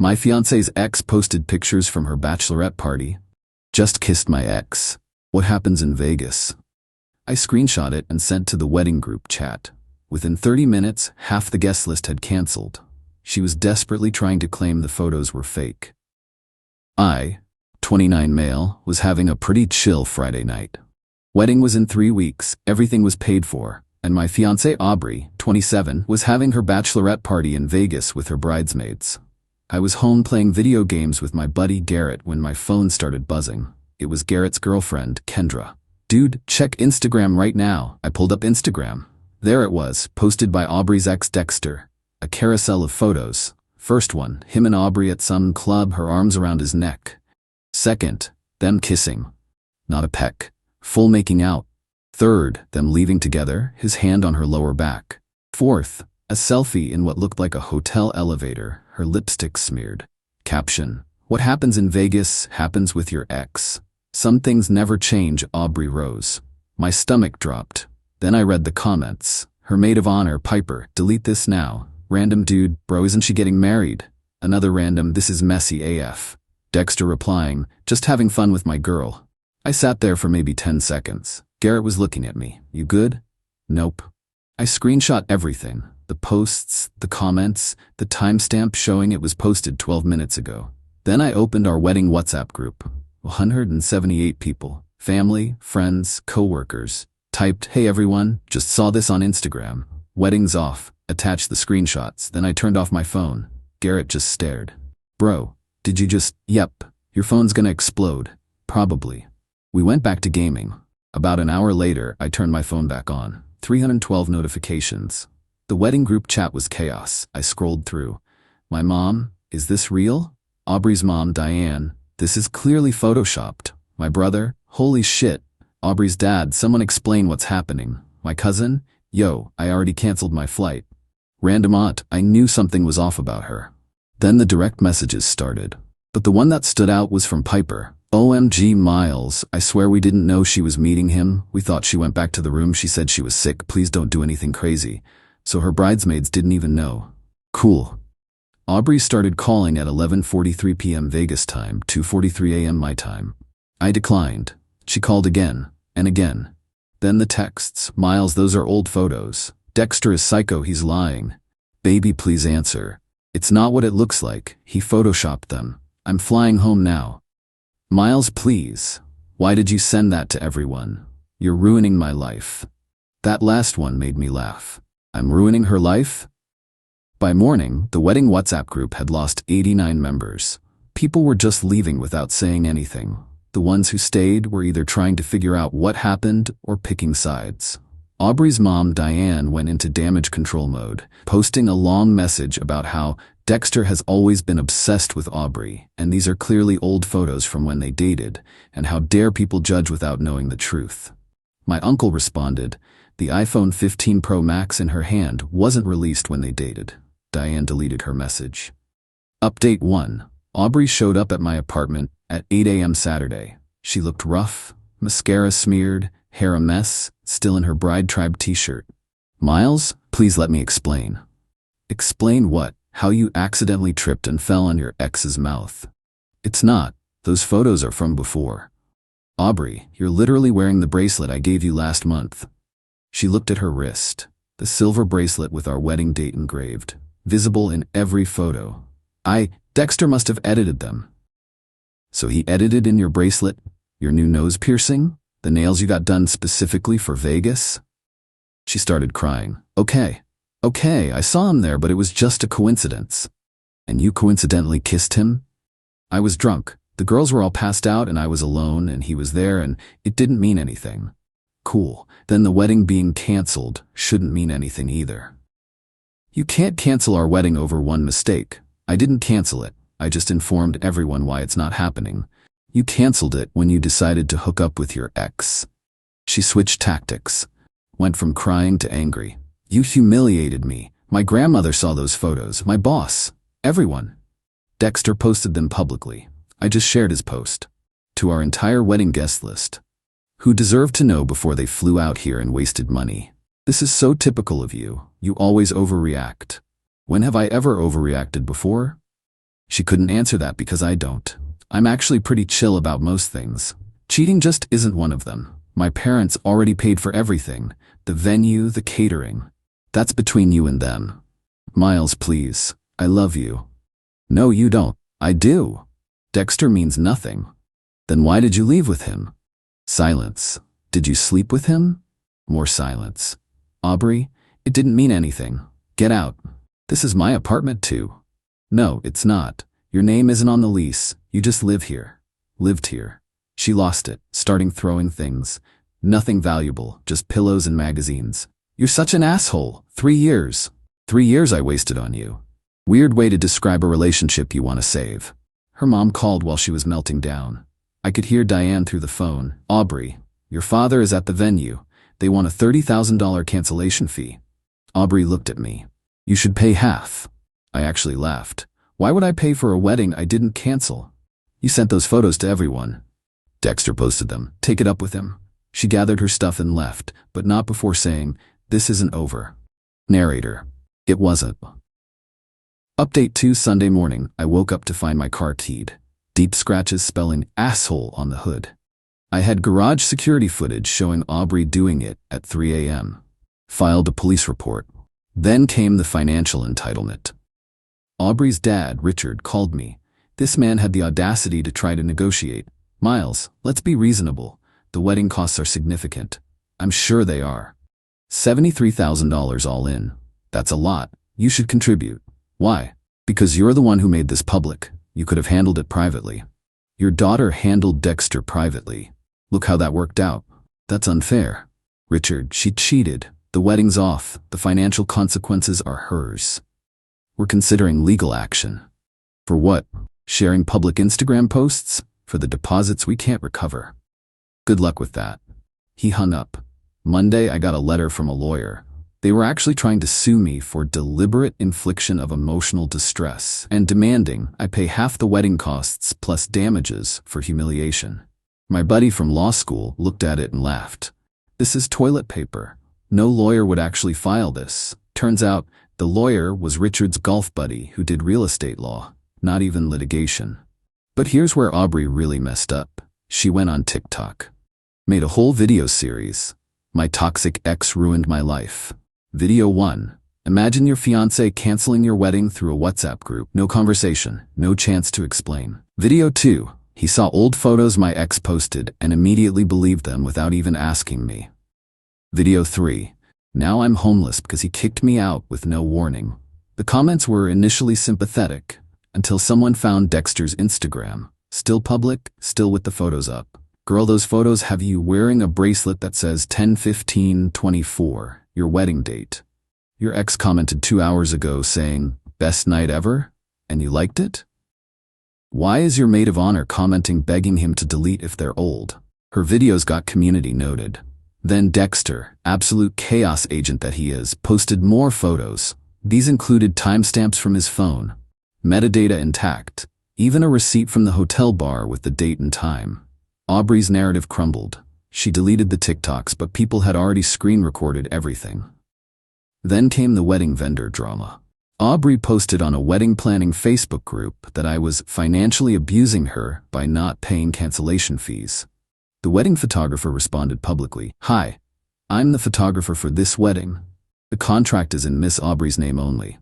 My fiancé's ex posted pictures from her bachelorette party. Just kissed my ex. What happens in Vegas? I screenshot it and sent to the wedding group chat. Within 30 minutes, half the guest list had canceled. She was desperately trying to claim the photos were fake. I, 29 male, was having a pretty chill Friday night. Wedding was in 3 weeks, everything was paid for, and my fiancée Aubrey, 27, was having her bachelorette party in Vegas with her bridesmaids. I was home playing video games with my buddy Garrett when my phone started buzzing. It was Garrett's girlfriend, Kendra. Dude, check Instagram right now. I pulled up Instagram. There it was, posted by Aubrey's ex Dexter. A carousel of photos. First one, him and Aubrey at some club, her arms around his neck. Second, them kissing. Not a peck. Full making out. Third, them leaving together, his hand on her lower back. Fourth, a selfie in what looked like a hotel elevator, her lipstick smeared. Caption: What happens in Vegas happens with your ex. Some things never change, Aubrey Rose. My stomach dropped. Then I read the comments. Her maid of honor, Piper, delete this now. Random dude, bro, isn't she getting married? Another random, this is messy AF. Dexter replying, just having fun with my girl. I sat there for maybe 10 seconds. Garrett was looking at me. You good? Nope. I screenshot everything. The posts, the comments, the timestamp showing it was posted 12 minutes ago. Then I opened our wedding WhatsApp group. 178 people. Family, friends, co-workers. Typed, hey everyone, just saw this on Instagram. Wedding's off. Attached the screenshots. Then I turned off my phone. Garrett just stared. Bro, did you just... Yep. Your phone's gonna explode. Probably. We went back to gaming. About an hour later, I turned my phone back on. 312 notifications. The wedding group chat was chaos. I scrolled through. My mom, is this real? Aubrey's mom, Diane, this is clearly photoshopped. My brother, holy shit. Aubrey's dad, someone explain what's happening. My cousin, yo, I already canceled my flight. Random aunt, I knew something was off about her. Then the direct messages started. But the one that stood out was from Piper. OMG Miles, I swear we didn't know she was meeting him. We thought she went back to the room. She said she was sick. Please don't do anything crazy. So her bridesmaids didn't even know. Cool. Aubrey started calling at 11:43 p.m. Vegas time, 2:43 a.m. my time. I declined. She called again, and again. Then the texts, Miles, those are old photos. Dexter is psycho, he's lying. Baby, please answer. It's not what it looks like, he photoshopped them. I'm flying home now. Miles, please. Why did you send that to everyone? You're ruining my life. That last one made me laugh. I'm ruining her life? By morning, the wedding WhatsApp group had lost 89 members. People were just leaving without saying anything. The ones who stayed were either trying to figure out what happened or picking sides. Aubrey's mom, Diane, went into damage control mode, posting a long message about how Dexter has always been obsessed with Aubrey, and these are clearly old photos from when they dated, and how dare people judge without knowing the truth. My uncle responded, the iPhone 15 Pro Max in her hand wasn't released when they dated. Diane deleted her message. Update 1. Aubrey showed up at my apartment at 8 a.m. Saturday. She looked rough, mascara smeared, hair a mess, still in her bride tribe t-shirt. Miles, please let me explain. Explain what? How you accidentally tripped and fell on your ex's mouth. It's not. Those photos are from before. Aubrey, you're literally wearing the bracelet I gave you last month. She looked at her wrist. The silver bracelet with our wedding date engraved, visible in every photo. Dexter must have edited them. So he edited in your bracelet, your new nose piercing, the nails you got done specifically for Vegas? She started crying. Okay, I saw him there, but it was just a coincidence. And you coincidentally kissed him? I was drunk. The girls were all passed out and I was alone and he was there and it didn't mean anything. Cool. Then the wedding being canceled shouldn't mean anything either. You can't cancel our wedding over one mistake. I didn't cancel it. I just informed everyone why it's not happening. You canceled it when you decided to hook up with your ex. She switched tactics. Went from crying to angry. You humiliated me. My grandmother saw those photos. My boss. Everyone. Dexter posted them publicly. I just shared his post. To our entire wedding guest list. Who deserved to know before they flew out here and wasted money. This is so typical of you. You always overreact. When have I ever overreacted before? She couldn't answer that because I don't. I'm actually pretty chill about most things. Cheating just isn't one of them. My parents already paid for everything. The venue, the catering. That's between you and them. Miles, please. I love you. No, you don't. I do. Dexter means nothing. Then why did you leave with him? Silence. Did you sleep with him? More silence. Aubrey, it didn't mean anything. Get out. This is my apartment too. No, it's not. Your name isn't on the lease. You just live here. Lived here. She lost it, starting throwing things. Nothing valuable, just pillows and magazines. You're such an asshole. 3 years. 3 years I wasted on you. Weird way to describe a relationship you want to save. Her mom called while she was melting down. I could hear Diane through the phone. Aubrey, your father is at the venue. They want a $30,000 cancellation fee. Aubrey looked at me. You should pay half. I actually laughed. Why would I pay for a wedding I didn't cancel? You sent those photos to everyone. Dexter posted them. Take it up with him. She gathered her stuff and left, but not before saying, this isn't over. Narrator. It wasn't. Update 2 Sunday morning, I woke up to find my car keyed. Deep scratches spelling asshole on the hood. I had garage security footage showing Aubrey doing it at 3 a.m. Filed a police report. Then came the financial entitlement. Aubrey's dad, Richard, called me. This man had the audacity to try to negotiate. Miles, let's be reasonable. The wedding costs are significant. I'm sure they are. $73,000 all in. That's a lot. You should contribute. Why? Because you're the one who made this public. You could have handled it privately. Your daughter handled Dexter privately. Look how that worked out. That's unfair. Richard, she cheated. The wedding's off. The financial consequences are hers. We're considering legal action. For what? Sharing public Instagram posts? For the deposits we can't recover. Good luck with that. He hung up. Monday, I got a letter from a lawyer. They were actually trying to sue me for deliberate infliction of emotional distress and demanding I pay half the wedding costs plus damages for humiliation. My buddy from law school looked at it and laughed. This is toilet paper. No lawyer would actually file this. Turns out, the lawyer was Richard's golf buddy who did real estate law, not even litigation. But here's where Aubrey really messed up. She went on TikTok. Made a whole video series. My toxic ex ruined my life. Video 1. Imagine your fiancé canceling your wedding through a WhatsApp group. No conversation, no chance to explain. Video 2. He saw old photos my ex posted and immediately believed them without even asking me. Video 3. Now I'm homeless because he kicked me out with no warning. The comments were initially sympathetic until someone found Dexter's Instagram. Still public, still with the photos up. Girl, those photos have you wearing a bracelet that says 10/15/24, your wedding date. Your ex commented 2 hours ago saying, best night ever? And you liked it? Why is your maid of honor commenting begging him to delete if they're old? Her videos got community noted. Then Dexter, absolute chaos agent that he is, posted more photos. These included timestamps from his phone, metadata intact, even a receipt from the hotel bar with the date and time. Aubrey's narrative crumbled. She deleted the TikToks, but people had already screen recorded everything. Then came the wedding vendor drama. Aubrey posted on a wedding planning Facebook group that I was financially abusing her by not paying cancellation fees. The wedding photographer responded publicly, "Hi, I'm the photographer for this wedding. The contract is in Miss Aubrey's name only.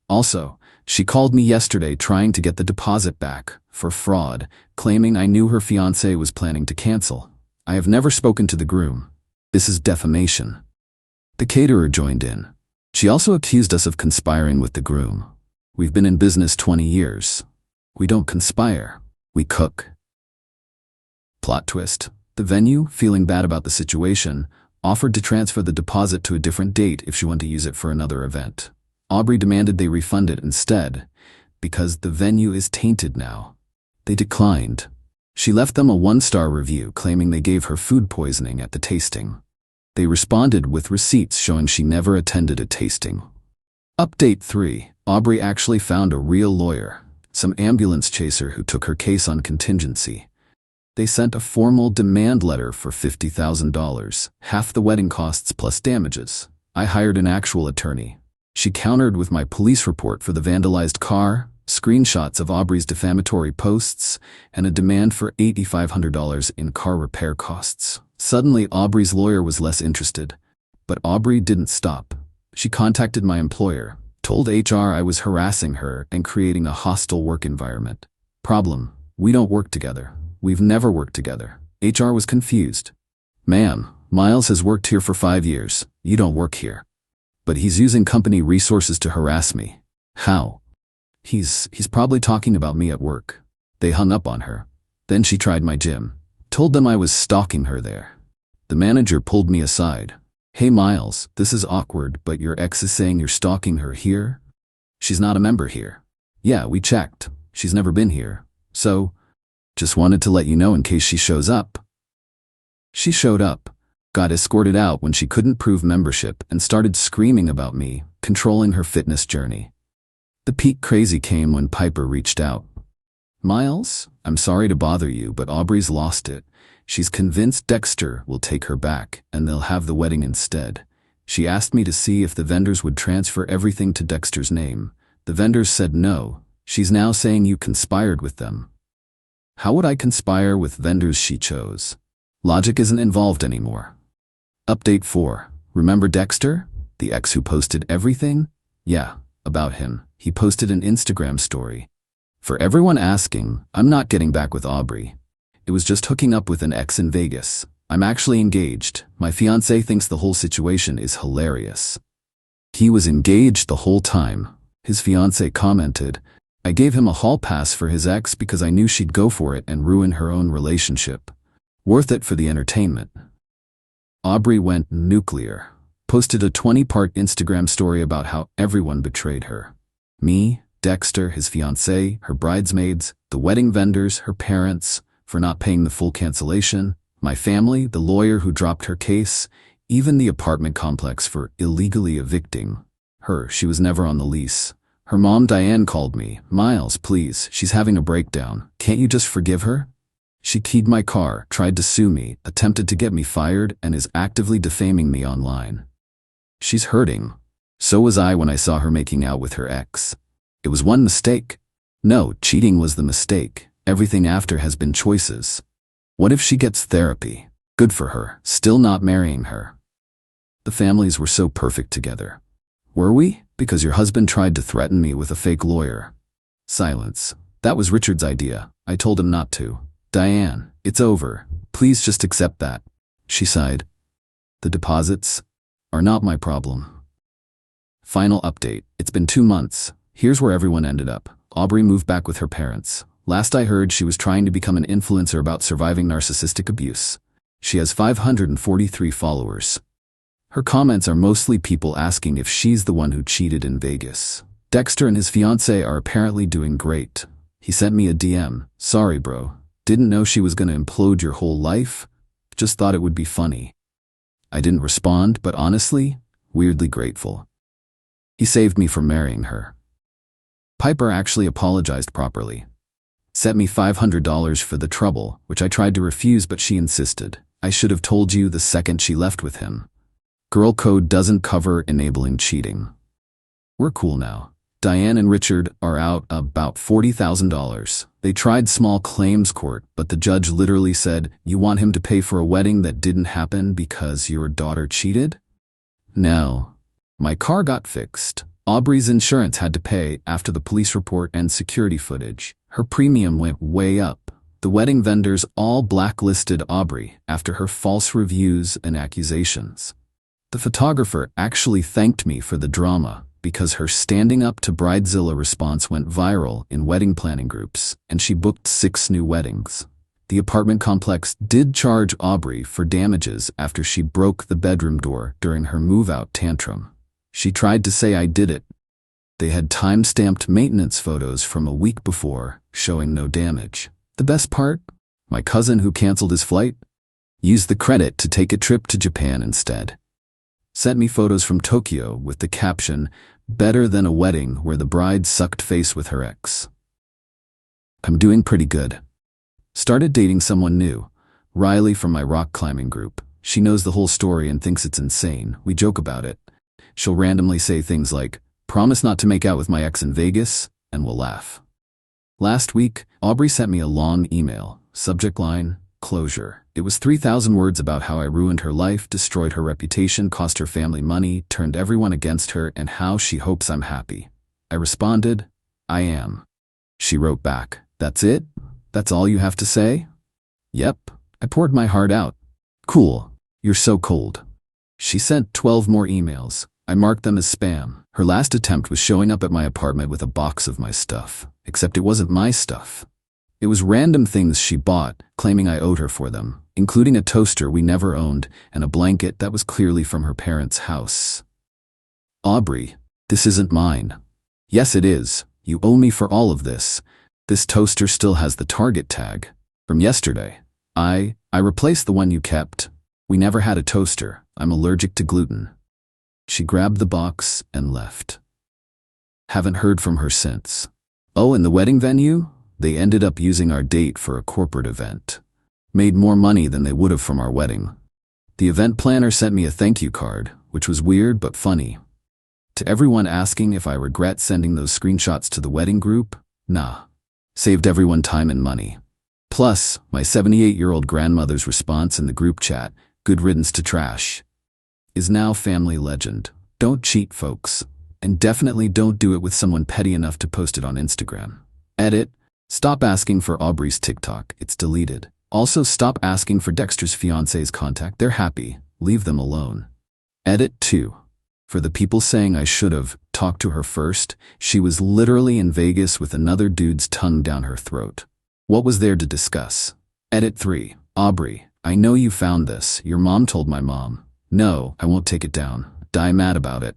Also, she called me yesterday trying to get the deposit back for fraud, claiming I knew her fiancé was planning to cancel. I have never spoken to the groom. This is defamation." The caterer joined in. She also accused us of conspiring with the groom. We've been in business 20 years. We don't conspire. We cook. Plot twist. The venue, feeling bad about the situation, offered to transfer the deposit to a different date if she wanted to use it for another event. Aubrey demanded they refund it instead, because the venue is tainted now. They declined. She left them a 1-star review claiming they gave her food poisoning at the tasting. They responded with receipts showing she never attended a tasting. Update 3. Aubrey actually found a real lawyer, some ambulance chaser who took her case on contingency. They sent a formal demand letter for $50,000, half the wedding costs plus damages. I hired an actual attorney. She countered with my police report for the vandalized car, screenshots of Aubrey's defamatory posts, and a demand for $8,500 in car repair costs. Suddenly, Aubrey's lawyer was less interested. But Aubrey didn't stop. She contacted my employer, told HR I was harassing her and creating a hostile work environment. Problem: we don't work together. We've never worked together. HR was confused. Ma'am, Miles has worked here for 5 years. You don't work here. But he's using company resources to harass me. How? He's probably talking about me at work. They hung up on her. Then she tried my gym. Told them I was stalking her there. The manager pulled me aside. Hey Miles, this is awkward, but your ex is saying you're stalking her here? She's not a member here. Yeah, we checked. She's never been here. So, just wanted to let you know in case she shows up. She showed up, got escorted out when she couldn't prove membership, and started screaming about me, controlling her fitness journey. The peak crazy came when Piper reached out. Miles, I'm sorry to bother you, but Aubrey's lost it. She's convinced Dexter will take her back, and they'll have the wedding instead. She asked me to see if the vendors would transfer everything to Dexter's name. The vendors said no. She's now saying you conspired with them. How would I conspire with vendors she chose? Logic isn't involved anymore. Update 4. Remember Dexter? The ex who posted everything? Yeah, about him. He posted an Instagram story. For everyone asking, I'm not getting back with Aubrey. It was just hooking up with an ex in Vegas. I'm actually engaged. My fiancé thinks the whole situation is hilarious. He was engaged the whole time. His fiancé commented, I gave him a hall pass for his ex because I knew she'd go for it and ruin her own relationship. Worth it for the entertainment. Aubrey went nuclear. Posted a 20-part Instagram story about how everyone betrayed her. Me, Dexter, his fiancée, her bridesmaids, the wedding vendors, her parents, for not paying the full cancellation, my family, the lawyer who dropped her case, even the apartment complex for illegally evicting her. She was never on the lease. Her mom, Diane, called me. Miles, please, she's having a breakdown. Can't you just forgive her? She keyed my car, tried to sue me, attempted to get me fired, and is actively defaming me online. She's hurting. So was I when I saw her making out with her ex. It was one mistake. No, cheating was the mistake. Everything after has been choices. What if she gets therapy? Good for her, still not marrying her. The families were so perfect together. Were we? Because your husband tried to threaten me with a fake lawyer. Silence. That was Richard's idea. I told him not to. Diane, it's over. Please just accept that. She sighed. The deposits are not my problem. Final update. It's been 2 months. Here's where everyone ended up. Aubrey moved back with her parents. Last I heard, she was trying to become an influencer about surviving narcissistic abuse. She has 543 followers. Her comments are mostly people asking if she's the one who cheated in Vegas. Dexter and his fiancée are apparently doing great. He sent me a DM. Sorry, bro. Didn't know she was gonna implode your whole life. Just thought it would be funny. I didn't respond, but honestly, weirdly grateful. He saved me from marrying her. Piper actually apologized properly. Sent me $500 for the trouble, which I tried to refuse, but she insisted. I should have told you the second she left with him. Girl code doesn't cover enabling cheating. We're cool now. Diane and Richard are out about $40,000. They tried small claims court, but the judge literally said, you want him to pay for a wedding that didn't happen because your daughter cheated? No. My car got fixed. Aubrey's insurance had to pay after the police report and security footage. Her premium went way up. The wedding vendors all blacklisted Aubrey after her false reviews and accusations. The photographer actually thanked me for the drama because her standing up to Bridezilla response went viral in wedding planning groups, and she booked 6 new weddings. The apartment complex did charge Aubrey for damages after she broke the bedroom door during her move-out tantrum. She tried to say I did it. They had time-stamped maintenance photos from a week before, showing no damage. The best part? My cousin who canceled his flight used the credit to take a trip to Japan instead. Sent me photos from Tokyo with the caption, better than a wedding where the bride sucked face with her ex. I'm doing pretty good. Started dating someone new, Riley from my rock climbing group. She knows the whole story and thinks it's insane. We joke about it. She'll randomly say things like, promise not to make out with my ex in Vegas, and we'll laugh. Last week, Aubrey sent me a long email, subject line, closure. It was 3,000 words about how I ruined her life, destroyed her reputation, cost her family money, turned everyone against her, and how she hopes I'm happy. I responded, I am. She wrote back, that's it? That's all you have to say? Yep. I poured my heart out. Cool. You're so cold. She sent 12 more emails. I marked them as spam. Her last attempt was showing up at my apartment with a box of my stuff, except it wasn't my stuff. It was random things she bought, claiming I owed her for them, including a toaster we never owned and a blanket that was clearly from her parents' house. Aubrey, this isn't mine. Yes, it is. You owe me for all of this. This toaster still has the Target tag. From yesterday. I replaced the one you kept. We never had a toaster. I'm allergic to gluten. She grabbed the box and left. Haven't heard from her since. Oh, and the wedding venue? They ended up using our date for a corporate event. Made more money than they would have from our wedding. The event planner sent me a thank you card, which was weird but funny. To everyone asking if I regret sending those screenshots to the wedding group, nah. Saved everyone time and money. Plus, my 78-year-old grandmother's response in the group chat, good riddance to trash, is now family legend. Don't cheat, folks. And definitely don't do it with someone petty enough to post it on Instagram. Edit. Stop asking for Aubrey's TikTok. It's deleted. Also, stop asking for Dexter's fiancé's contact. They're happy. Leave them alone. Edit 2. For the people saying I should have talked to her first, she was literally in Vegas with another dude's tongue down her throat. What was there to discuss? Edit 3. Aubrey, I know you found this. Your mom told my mom. No, I won't take it down. Die mad about it.